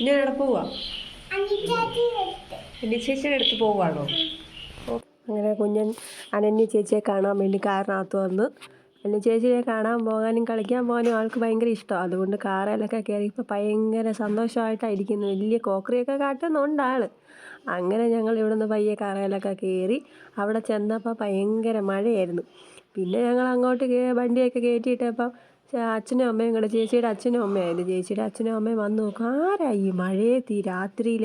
ഞാൻ എവിടെ പോവാ? അന്യ ചേച്ചിയുടെ അടുത്ത് പോവാണോ? അങ്ങനെ കുഞ്ഞൻ അനന്യ ചേച്ചിയെ കാണാൻ വേണ്ടി കാറിനകത്ത് വന്ന്. അനന്യ ചേച്ചിയെ കാണാൻ പോകാനും കളിക്കാൻ പോകാനും ആൾക്ക് ഭയങ്കര ഇഷ്ടമാണ്. അതുകൊണ്ട് കാറിലൊക്കെ കയറിയപ്പോൾ ഭയങ്കര സന്തോഷമായിട്ടായിരിക്കുന്നു. വലിയ കോക്കറിയൊക്കെ കാട്ടുന്നുണ്ട് ആൾ. അങ്ങനെ ഞങ്ങൾ ഇവിടെ നിന്ന് പയ്യെ കാറിലൊക്കെ കയറി. അവിടെ ചെന്നപ്പോൾ ഭയങ്കര മഴയായിരുന്നു. പിന്നെ ഞങ്ങൾ അങ്ങോട്ട് വണ്ടിയൊക്കെ കയറ്റിയിട്ടപ്പം അച്ഛനും അമ്മയും കൂടെ, ചേച്ചിയുടെ അച്ഛനും അമ്മയായിരുന്നു. ചേച്ചിയുടെ അച്ഛനും അമ്മയും വന്ന് നോക്കും, ആരാ ഈ മഴയത്ത് ഈ രാത്രിയിൽ?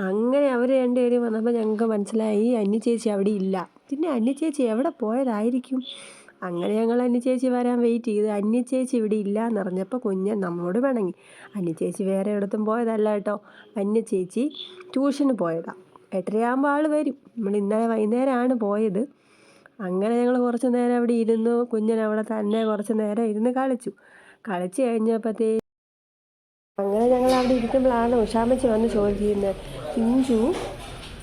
അങ്ങനെ അവർ രണ്ടുപേരും വന്നപ്പോൾ ഞങ്ങൾക്ക് മനസ്സിലായി അന്യ ചേച്ചി അവിടെ ഇല്ല. പിന്നെ അന്യ ചേച്ചി എവിടെ പോയതായിരിക്കും? അങ്ങനെ ഞങ്ങൾ അന്യ ചേച്ചി വരാൻ വെയിറ്റ് ചെയ്ത്. അന്യ ചേച്ചി ഇവിടെ ഇല്ല എന്നറിഞ്ഞപ്പോൾ കുഞ്ഞൻ നമ്മളോട് പിണങ്ങി. അന്യ ചേച്ചി വേറെ ഇടത്തും പോയതല്ല കേട്ടോ. അന്യ ചേച്ചി ട്യൂഷന് പോയതാണ്. 8:30 ആൾ വരും. നമ്മൾ ഇന്നലെ വൈകുന്നേരമാണ് പോയത്. അങ്ങനെ ഞങ്ങൾ കുറച്ച് നേരം അവിടെ ഇരുന്നു. കുഞ്ഞൻ അവിടെ തന്നെ കുറച്ച് നേരം ഇരുന്ന് കളിച്ചു അങ്ങനെ ഞങ്ങൾ അവിടെ ഇരിക്കുമ്പോഴാണ് ഉഷാമ്മച്ചി വന്ന് ചോദിക്കുന്നത്, ചിഞ്ചു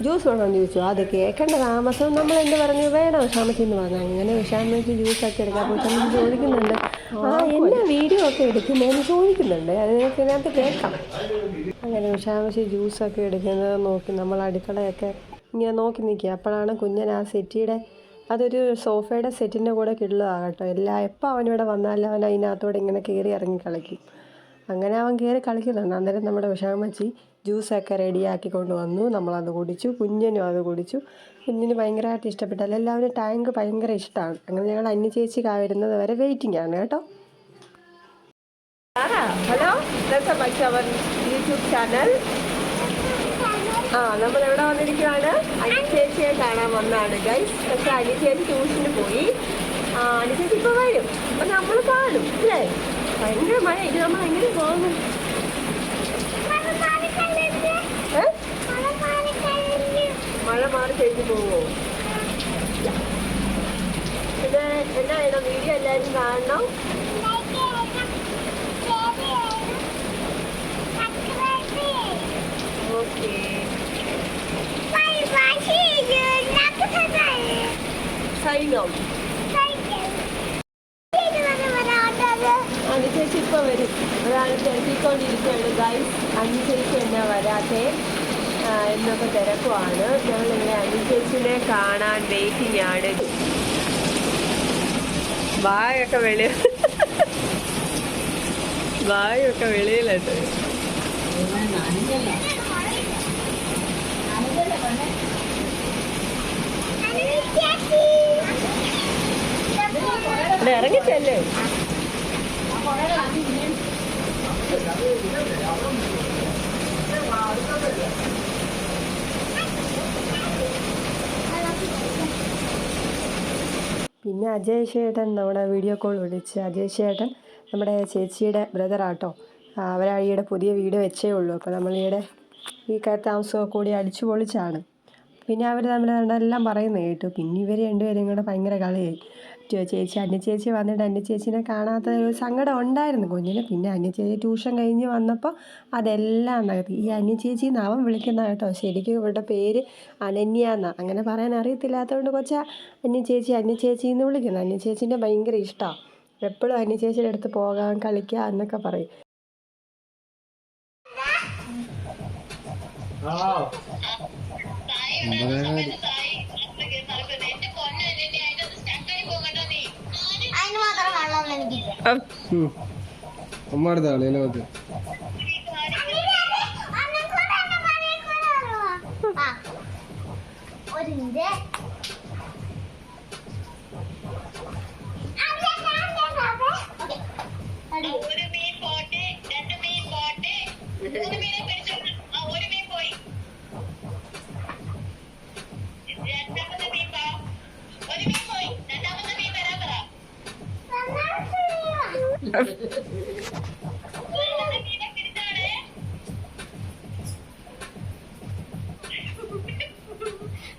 ജ്യൂസ് വേണമെന്ന് ചോദിച്ചു. അത് കേൾക്കേണ്ട താമസം നമ്മൾ എന്ത് പറഞ്ഞു, വേണം ഉഷാമ്മച്ചി എന്ന് പറഞ്ഞു. അങ്ങനെ ഉഷാമ്മച്ചി ജ്യൂസൊക്കെ എടുക്കാം. അപ്പോൾ ഉഷാമ്മച്ചി ചോദിക്കുന്നുണ്ട്, എന്നാ വീഡിയോ ഒക്കെ എടുക്കുന്നതെന്ന് ചോദിക്കുന്നുണ്ട്. അതിനകത്ത് കേൾക്കാം. അങ്ങനെ ഉഷാമ്മച്ചി ജ്യൂസൊക്കെ എടുക്കുന്നത് നോക്കി നമ്മൾ അടുക്കളയൊക്കെ ഇങ്ങനെ നോക്കി നിൽക്കുക. അപ്പോഴാണ് കുഞ്ഞൻ ആ സെറ്റിയുടെ, അതൊരു സോഫയുടെ സെറ്റിൻ്റെ കൂടെ കിട്ടുന്നതാണ് കേട്ടോ. എപ്പോൾ അവനിവിടെ വന്നാലും അവൻ അതിനകത്തോടെ ഇങ്ങനെ കയറി ഇറങ്ങി കളിക്കും. അങ്ങനെ അവൻ കയറി കളിക്കുന്നുണ്ട്. അന്നേരം നമ്മുടെ ഉഷാമ്മച്ചി ജ്യൂസൊക്കെ റെഡിയാക്കി കൊണ്ടുവന്നു. നമ്മളത് കുടിച്ചു. കുഞ്ഞിനും അത് കുടിച്ചു. കുഞ്ഞിന് ഭയങ്കരമായിട്ട് ഇഷ്ടപ്പെട്ടു. എല്ലാവരും ടാങ്ക് ഭയങ്കര ഇഷ്ടമാണ്. അങ്ങനെ ഞങ്ങൾ അന്യ ചേച്ചി വരുന്നത് വരെ വെയിറ്റിംഗ് ആണ് കേട്ടോ. Hello, welcome back to our YouTube channel. നമ്മൾ എവിടെ വന്നിരിക്കുകയാണ്? അന്യ ചേച്ചിയെ കാണാൻ വന്നതാണ് ഗൈസ്. പക്ഷെ അന്യ ചേച്ചി ട്യൂഷന് പോയി. അന്യ ചേച്ചി ഇപ്പോൾ വരും. അപ്പം നമ്മൾ കാണും അല്ലേ? ഭയങ്കര മഴ. ഇത് നമ്മൾ എങ്ങനെ പോകും? മഴ മാറി ചേച്ചി പോവോ? പിന്നെ എന്നാ ചെയ്യണം? വീഡിയോ എല്ലാവരും കാണണം. ഓക്കെ. Sign out. അന്യ ചേച്ചി ഇപ്പോൾ വരും. ഒരാൾ തിരക്കിക്കൊണ്ടിരിക്കുകയാണ് ഗൈസ്. അന്യ ചേച്ചി എന്നാ വരാത്തെ എന്നൊക്കെ തിരക്കുവാണ്. ഞങ്ങളിങ്ങനെ അന്യ ചേച്ചിനെ കാണാൻ വെയിറ്റിംഗ് ആണ്. ബാഗൊക്കെ വെളിയിലുണ്ട്. ഇറങ്ങിച്ചല്ലേ? പിന്നെ അജയ് ചേട്ടൻ നമ്മുടെ വീഡിയോ കോൾ വിളിച്ച്. അജയ് ചേട്ടൻ നമ്മുടെ ചേച്ചിയുടെ ബ്രദറാട്ടോ. അവരാളിയുടെ പുതിയ വീട് വെച്ചേ ഉള്ളൂ. അപ്പോൾ നമ്മളിവിടെ ഈ താമസമൊക്കെ കൂടി അടിച്ചു പൊളിച്ചാണ്. പിന്നെ അവർ എല്ലാം പറയുന്നത് കേട്ടു. പിന്നെ ഇവർ രണ്ടുപേരും കൂടെ ഭയങ്കര കളിയായി. അന്യ ചേച്ചി വന്നിട്ട് അന്യ ചേച്ചീനെ കാണാത്ത ഒരു സങ്കടം ഉണ്ടായിരുന്നു കുഞ്ഞിന്. പിന്നെ അന്യ ചേച്ചി ട്യൂഷൻ കഴിഞ്ഞ് വന്നപ്പോൾ അതെല്ലാം നടത്തി. ഈ അന്യ ചേച്ചി എന്ന് അവൻ വിളിക്കുന്ന കേട്ടോ. ശരിക്കും ഇവരുടെ പേര് അനന്യ എന്നാണ്. അങ്ങനെ പറയാൻ അറിയത്തില്ലാത്തതുകൊണ്ട് അന്യ ചേച്ചി എന്ന് വിളിക്കുന്നത്. അന്യ ചേച്ചീൻ്റെ ഭയങ്കര ഇഷ്ടമാണ്. എപ്പോഴും അന്യ ചേച്ചിയുടെ അടുത്ത് പോകാൻ കളിക്കുക എന്നൊക്കെ പറയും.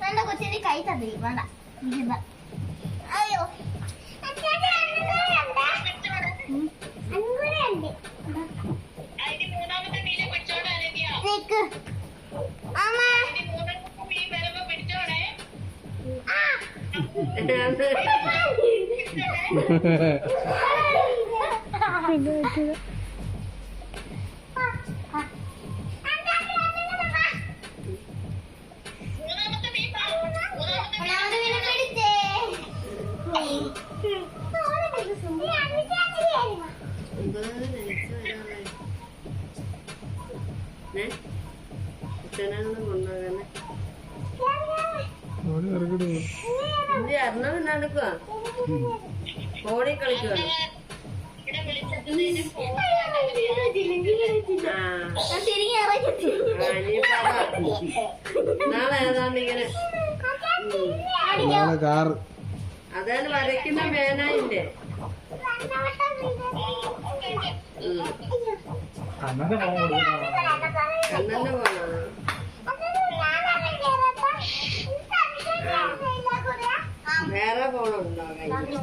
നല്ല കൊച്ചിന് കൈ തന്നി വേണ്ട. അയ്യോ അച്ഛനാണ് കൊണ്ടുപോകാനെ അർണവ് നടക്കുക ഓടി കളിക്കുവാണ് നാളെ ഏതാണ്ട് ഇങ്ങനെ അതാണ് വരയ്ക്കുന്ന മേനായില്ലേ കണ്ണന്റെ ഫോൺ കണ്ണന്റെ പോണോ വേറെ പോണുണ്ടോ കയ്യിൽ